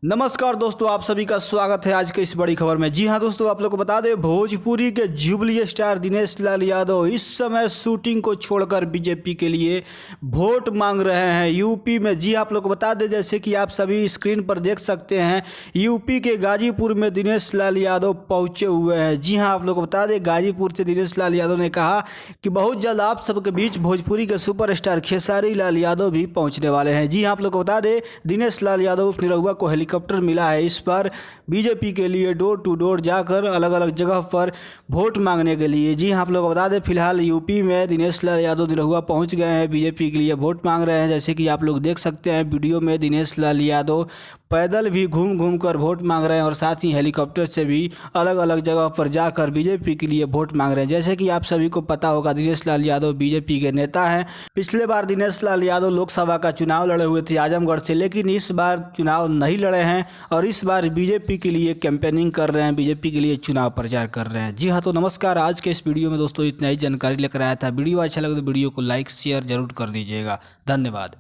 नमस्कार दोस्तों, आप सभी का स्वागत है आज के इस बड़ी खबर में। जी हां दोस्तों, आप लोग को बता दें भोजपुरी के जुबली स्टार दिनेश लाल यादव इस समय शूटिंग को छोड़कर बीजेपी के लिए वोट मांग रहे हैं यूपी में। जी आप लोग को बता दें, जैसे कि आप सभी स्क्रीन पर देख सकते हैं, यूपी के गाजीपुर में दिनेश लाल यादव पहुंचे हुए हैं। जी हाँ, आप लोग को बता दें गाजीपुर से दिनेश लाल यादव ने कहा कि बहुत जल्द आप सबके बीच भोजपुरी के सुपरस्टार खेसारी लाल यादव भी पहुँचने वाले हैं। जी हाँ, आप लोग को बता दें दिनेश लाल यादव निरहुआ को हेलीकॉप्टर मिला है। इस बार बीजेपी के लिए डोर टू डोर जाकर अलग अलग जगह पर वोट मांगने के लिए। जी हाँ, आप लोगों को बता दें फिलहाल यूपी में दिनेश लाल यादव निरहुआ पहुंच गए हैं, बीजेपी के लिए वोट मांग रहे हैं। जैसे कि आप लोग देख सकते हैं वीडियो में, दिनेश लाल यादव पैदल भी घूम घूम कर वोट मांग रहे हैं और साथ ही हेलीकॉप्टर से भी अलग अलग जगह पर जाकर बीजेपी के लिए वोट मांग रहे हैं। जैसे कि आप सभी को पता होगा, दिनेश लाल यादव बीजेपी के नेता हैं। पिछले बार दिनेश लाल यादव लोकसभा का चुनाव लड़े हुए थे आजमगढ़ से, लेकिन इस बार चुनाव नहीं लड़े हैं और इस बार बीजेपी के लिए कैंपेनिंग कर रहे हैं, बीजेपी के लिए चुनाव प्रचार कर रहे हैं। जी हाँ, तो नमस्कार। आज के इस वीडियो में दोस्तों इतना ही जानकारी लेकर आया था। वीडियो अच्छा लगे तो वीडियो को लाइक शेयर जरूर कर दीजिएगा। धन्यवाद।